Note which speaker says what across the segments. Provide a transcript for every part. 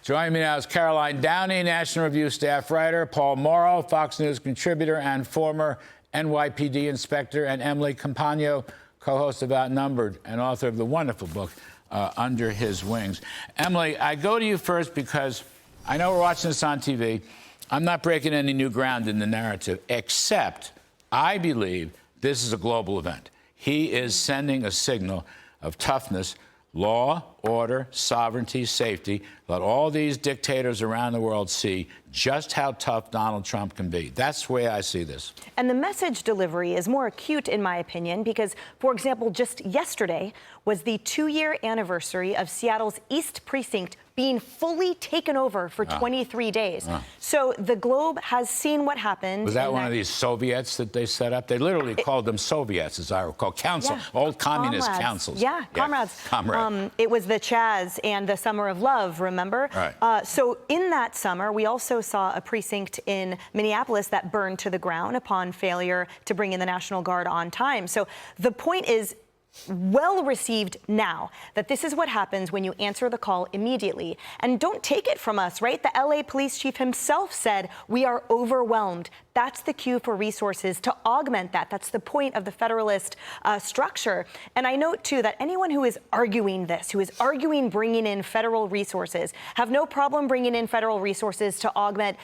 Speaker 1: Joining me now is Caroline Downey, National Review staff writer, Paul Mauro, Fox News contributor and former NYPD inspector, and Emily Compagno, co-host of Outnumbered and author of the wonderful book, Under His Wings. Emily, I go to you first because I know we're watching this on TV. I'm not breaking any new ground in the narrative, except I believe this is a global event. He is sending a signal of toughness, law, order, sovereignty, safety. Let all these dictators around the world see just how tough Donald Trump can be. That's the way I see this.
Speaker 2: And the message delivery is more acute, in my opinion, because, for example, just yesterday was the 2-year anniversary of Seattle's East Precinct being fully taken over for 23 days. So the globe has seen what happened.
Speaker 1: Was that one of these Soviets that they set up? They literally called them Soviets, as I recall. Council, old communist councils.
Speaker 2: Yeah, comrades.
Speaker 1: Comrade.
Speaker 2: It was the Chaz and the Summer of Love, remember?
Speaker 1: Right.
Speaker 2: So in that summer, we also saw a precinct in Minneapolis that burned to the ground upon failure to bring in the National Guard on time. So the point is, well received now, that this is what happens when you answer the call immediately. And don't take it from us, right? The LA police chief himself said, we are overwhelmed. That's the cue for resources to augment that. That's the point of the Federalist structure. And I note, too, that anyone who is arguing this, who is arguing bringing in federal resources, have no problem bringing in federal resources to augment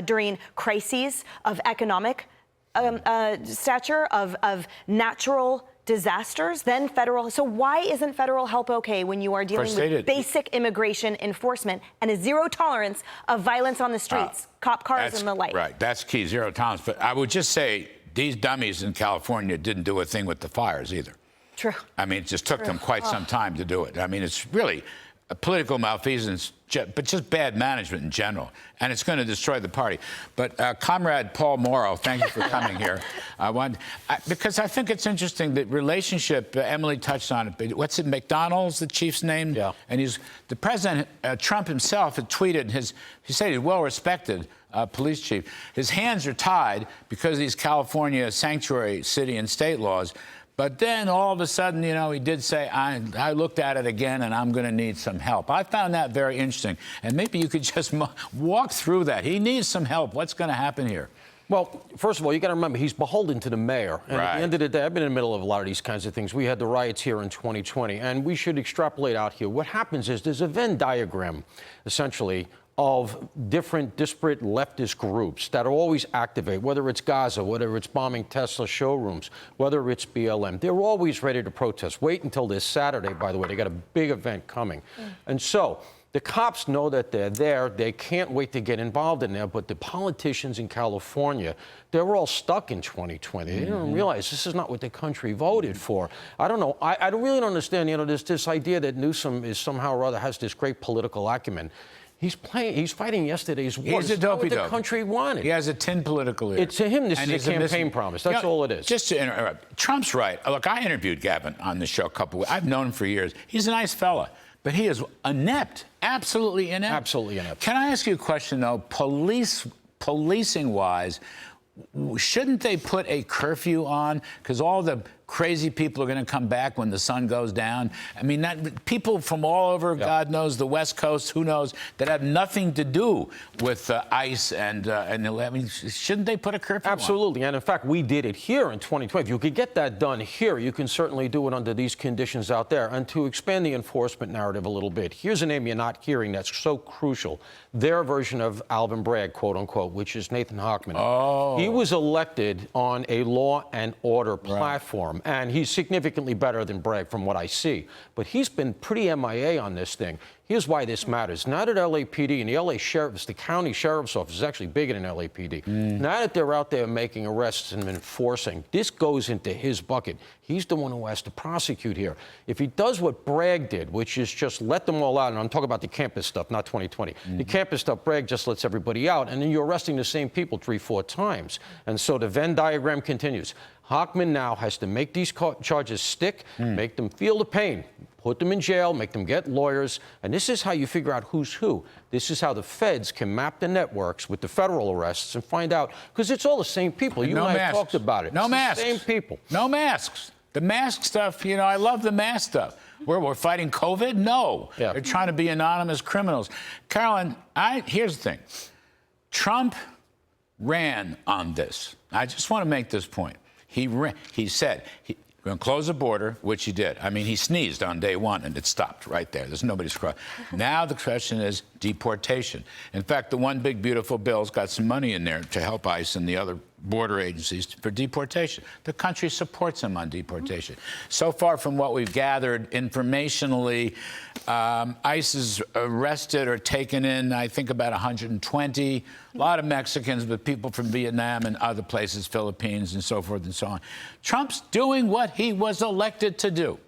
Speaker 2: during crises of economic stature, of natural disasters, then federal. So why isn't federal help okay when you are dealing with basic immigration enforcement and a zero tolerance of violence on the streets, cop cars and the like?
Speaker 1: Right, that's key, zero tolerance. But I would just say these dummies in California didn't do a thing with the fires either.
Speaker 2: True.
Speaker 1: I mean, it just took them quite some time to do it. I mean, it's really a political malfeasance, but just bad management in general, and it's going to destroy the party. But Comrade Paul Mauro, thank you for coming here. Because I think it's interesting, the relationship, Emily touched on it, what's it, McDonald's, the chief's name?
Speaker 3: Yeah.
Speaker 1: And the president, Trump himself, had tweeted, he said he's well-respected police chief. His hands are tied because of these California sanctuary city and state laws. But then all of a sudden, you know, he did say, I looked at it again and I'm going to need some help. I found that very interesting. And maybe you could just walk through that. He needs some help. What's going to happen here?
Speaker 3: Well, first of all, you got to remember, he's beholden to the mayor. And at the end of the day, I've been in the middle of a lot of these kinds of things. We had the riots here in 2020, and we should extrapolate out here. What happens is there's a Venn diagram, essentially, of different disparate leftist groups that are always activate, whether it's Gaza, whether it's bombing Tesla showrooms, whether it's BLM. They're always ready to protest. Wait until this Saturday, by the way. They got a big event coming. And so the cops know that they're there. They can't wait to get involved in there. But the politicians in California, they're all stuck in 2020. They don't realize this is not what the country voted for. I don't know. I don't really understand, you know, this idea that Newsom is somehow or other has this great political acumen. He's fighting yesterday's war.
Speaker 1: He's a dopey
Speaker 3: what the country wanted.
Speaker 1: He has a tin political ear.
Speaker 3: To him, this is a campaign promise. That's all it is.
Speaker 1: Just to interrupt, Trump's right. Look, I interviewed Gavin on the show a couple of weeks. I've known him for years. He's a nice fella, but he is inept, absolutely inept.
Speaker 3: Absolutely inept.
Speaker 1: Can I ask you a question, though? Policing-wise, shouldn't they put a curfew on? Because all the crazy people are going to come back when the sun goes down. I mean, people from all over, God knows, the West Coast, who knows, that have nothing to do with ICE and I mean, shouldn't they put a curfew on?
Speaker 3: Absolutely. And in fact, we did it here in 2020. If you could get that done here, you can certainly do it under these conditions out there. And to expand the enforcement narrative a little bit, here's a name you're not hearing that's so crucial. Their version of Alvin Bragg, quote unquote, which is Nathan Hochman.
Speaker 1: Oh.
Speaker 3: He was elected on a law and order platform. And he's significantly better than Bragg from what I see. But he's been pretty MIA on this thing. Here's why this matters. Now that LAPD and the LA Sheriff's, the county sheriff's office is actually bigger than LAPD. Now that they're out there making arrests and enforcing, this goes into his bucket. He's the one who has to prosecute here. If he does what Bragg did, which is just let them all out, and I'm talking about the campus stuff, not 2020. The campus stuff, Bragg just lets everybody out, and then you're arresting the same people 3-4 times. And so the Venn diagram continues. Hochman now has to make these charges stick, make them feel the pain, put them in jail, make them get lawyers, and this is how you figure out who's who. This is how the feds can map the networks with the federal arrests and find out, because it's all the same people. You and I have talked about it.
Speaker 1: No
Speaker 3: masks.
Speaker 1: The same people. No masks. The mask stuff, you know, I love the mask stuff. We're fighting COVID? No.
Speaker 3: Yeah.
Speaker 1: They're trying to be anonymous criminals. Caroline, here's the thing. Trump ran on this. I just want to make this point. He said we're going to close the border, which he did. I mean, he sneezed on day one, and it stopped right there. There's nobody's cross. Now the question is deportation. In fact, the One Big Beautiful Bill's got some money in there to help ICE and the other border agencies for deportation. The country supports him on deportation. So far from what we've gathered informationally, ICE has arrested or taken in, I think, about 120. A lot of Mexicans, but people from Vietnam and other places, Philippines and so forth and so on. Trump's doing what he was elected to do.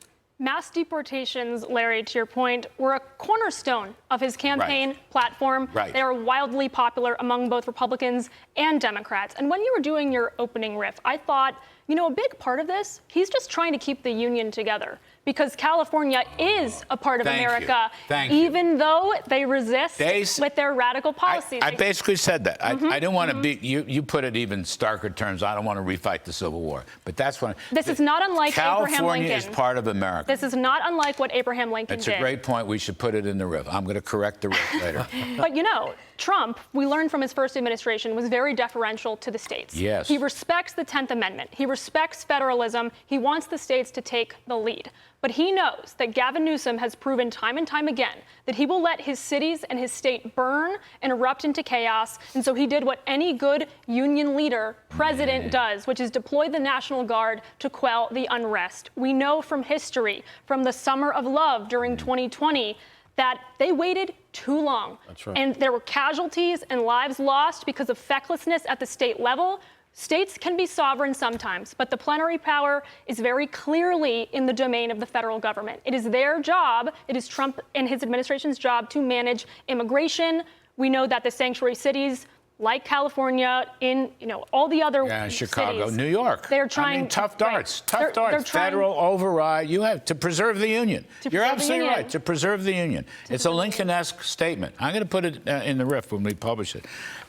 Speaker 4: Mass deportations, Larry, to your point, were a cornerstone of his campaign platform.
Speaker 1: Right.
Speaker 4: They are wildly popular among both Republicans and Democrats. And when you were doing your opening riff, I thought, you know, a big part of this, he's just trying to keep the union together. Because California is a part of America, even though they resist with their radical policies.
Speaker 1: I basically said that. I didn't want to be, you put it even starker terms, I don't want to refight the Civil War. But that's what.
Speaker 4: This is not unlike Abraham Lincoln.
Speaker 1: California is part of America.
Speaker 4: This is not unlike what Abraham Lincoln did.
Speaker 1: That's a great point. We should put it in the riff. I'm going to correct the riff later.
Speaker 4: But you know, Trump, we learned from his first administration, was very deferential to the states.
Speaker 1: Yes.
Speaker 4: He respects the 10th Amendment. He respects federalism. He wants the states to take the lead. But he knows that Gavin Newsom has proven time and time again that he will let his cities and his state burn and erupt into chaos. And so he did what any good union leader, president, does, which is deploy the National Guard to quell the unrest. We know from history, from the Summer of Love during 2020, that they waited too long.
Speaker 3: That's right.
Speaker 4: And there were casualties and lives lost because of fecklessness at the state level. States can be sovereign sometimes, but the plenary power is very clearly in the domain of the federal government. It is their job, it is Trump and his administration's job to manage immigration. We know that the sanctuary cities, like California, in all the other
Speaker 1: Chicago,
Speaker 4: cities,
Speaker 1: New York.
Speaker 4: they're trying.
Speaker 1: I mean, tough darts.
Speaker 4: Right.
Speaker 1: Tough darts.
Speaker 4: They're trying,
Speaker 1: federal override. You have to preserve the union. You're absolutely right. To preserve the union. It's a Lincoln-esque statement. I'm going to put it in the riff when we publish it.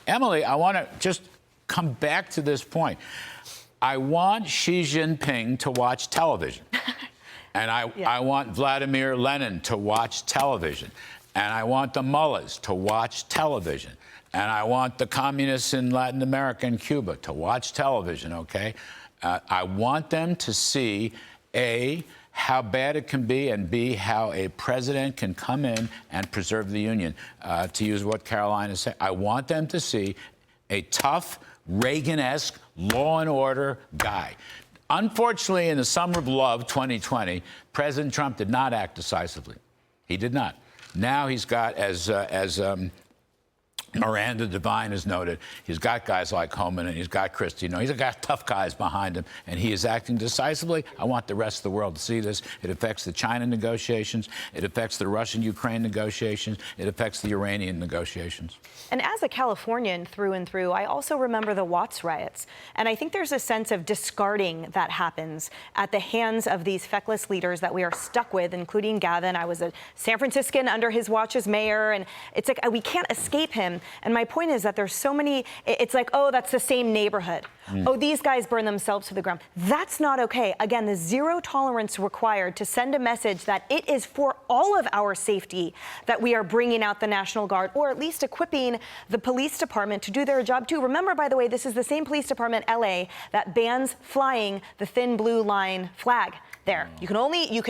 Speaker 1: Emily, I want to just come back to this point. I want Xi Jinping to watch television. And I want Vladimir Lenin to watch television. And I want the mullahs to watch television. And I want the communists in Latin America and Cuba to watch television, okay? I want them to see, A, how bad it can be, and B, how a president can come in and preserve the union, to use what Caroline is saying. I want them to see a tough, Reagan-esque law and order guy. Unfortunately, in the Summer of Love 2020, President Trump did not act decisively. He did not. Now he's got, as Miranda Devine has noted, he's got guys like Homan and he's got Christie. He's got tough guys behind him, and he is acting decisively. I want the rest of the world to see this. It affects the China negotiations. It affects the Russian-Ukraine negotiations. It affects the Iranian negotiations.
Speaker 2: And as a Californian through and through, I also remember the Watts riots. And I think there's a sense of discarding that happens at the hands of these feckless leaders that we are stuck with, including Gavin. I was a San Franciscan under his watch as mayor, and it's like we can't escape him. And my point is that there's so many, it's like, oh, that's the same neighborhood. Oh, these guys burn themselves to the ground. That's not okay. Again, the zero tolerance required to send a message that it is for all of our safety that we are bringing out the National Guard, or at least equipping the police department to do their job too. Remember, by the way, this is the same police department, LA, that bans flying the thin blue line flag. There. You can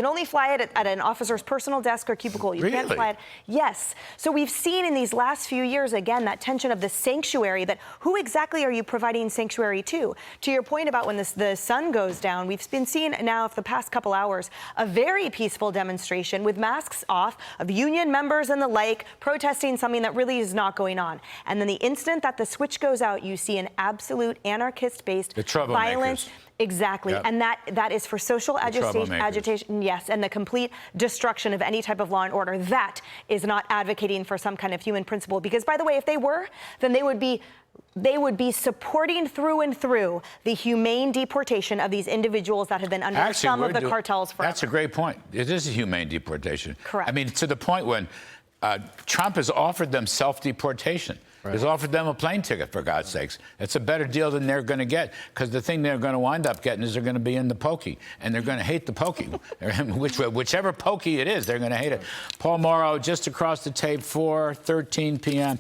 Speaker 2: only fly it at an officer's personal desk or cubicle. You can't fly it. Yes. So we've seen in these last few years, again, that tension of the sanctuary, that who exactly are you providing sanctuary to? To your point about when the sun goes down, we've been seeing now for the past couple hours a very peaceful demonstration with masks off of union members and the like protesting something that really is not going on. And then the instant that the switch goes out, you see an absolute anarchist-based violence. Exactly. Yep. And that is for social agitation, yes, and the complete destruction of any type of law and order. That is not advocating for some kind of human principle. Because, by the way, if they were, then they would be supporting through and through the humane deportation of these individuals that have been under the thumb of the cartels forever.
Speaker 1: That's a great point. It is a humane deportation.
Speaker 2: Correct.
Speaker 1: I mean, to the point when Trump has offered them self-deportation. He's offered them a plane ticket, for God's sakes. It's a better deal than they're going to get, because the thing they're going to wind up getting is they're going to be in the pokey, and they're going to hate the pokey. Whichever pokey it is, they're going to hate it. Paul Mauro, just across the tape, 4:13 p.m.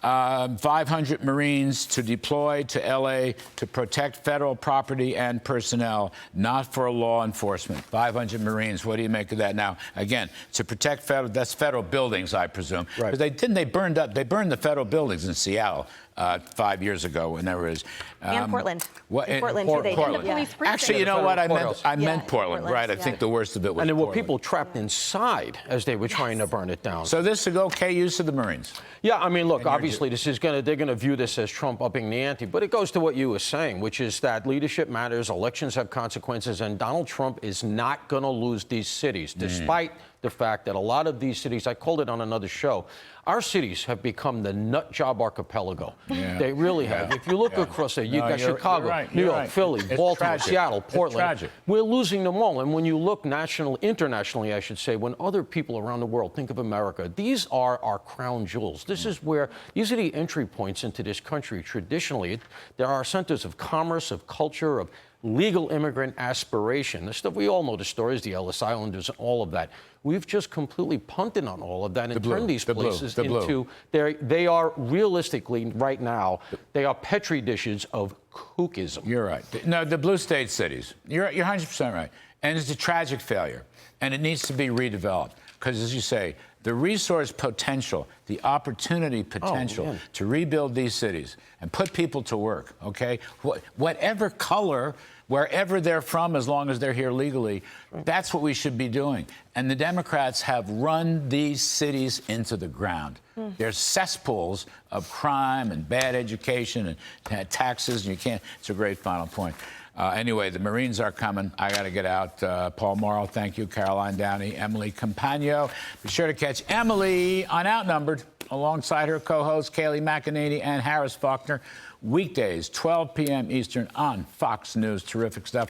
Speaker 1: 500 Marines to deploy to L.A. to protect federal property and personnel, not for law enforcement. 500 Marines. What do you make of that? Now, again, to protect that's federal buildings, I presume.
Speaker 3: Right.
Speaker 1: Because they burned the federal buildings in Seattle 5 years ago, whenever it is.
Speaker 2: And Portland.
Speaker 1: In
Speaker 2: Portland, too, they did.
Speaker 1: Portland.
Speaker 2: Yeah.
Speaker 1: Actually, you know what? I meant
Speaker 2: Yeah,
Speaker 1: Portland, right? I think the worst of it was
Speaker 3: And there were
Speaker 1: Portland.
Speaker 3: people trapped inside as they were trying to burn it down.
Speaker 1: So this is okay use of the Marines.
Speaker 3: Yeah, I mean, look, obviously they're going to view this as Trump upping the ante, but it goes to what you were saying, which is that leadership matters, elections have consequences, and Donald Trump is not going to lose these cities, despite the fact that a lot of these cities, I called it on another show, our cities have become the nut job archipelago.
Speaker 1: Yeah.
Speaker 3: They really have. If you look across there, you've got Chicago, New York, Philly, Baltimore,
Speaker 1: tragic.
Speaker 3: Seattle,
Speaker 1: It's
Speaker 3: Portland.
Speaker 1: tragic.
Speaker 3: We're losing them all. And when you look internationally, I should say, when other people around the world think of America, these are our crown jewels. These are the entry points into this country. Traditionally, there are centers of commerce, of culture, of legal immigrant aspiration. The stuff we all know the stories, the Ellis Islanders, all of that. We've just completely punted on all of that and turned these places into they are realistically right now they are petri dishes of kookism.
Speaker 1: You're right. No, the blue state cities. You're 100% right. And it's a tragic failure, and it needs to be redeveloped because, as you say, the resource potential, the opportunity potential to rebuild these cities and put people to work, okay? Whatever color, wherever they're from, as long as they're here legally, that's what we should be doing. And the Democrats have run these cities into the ground. They're cesspools of crime and bad education and taxes, and you can't. It's a great final point. Anyway, the Marines are coming. I got to get out. Paul Mauro, thank you. Caroline Downey, Emily Compagno. Be sure to catch Emily on Outnumbered alongside her co-hosts Kayleigh McEnany and Harris Faulkner. Weekdays, 12 p.m. Eastern on Fox News. Terrific stuff.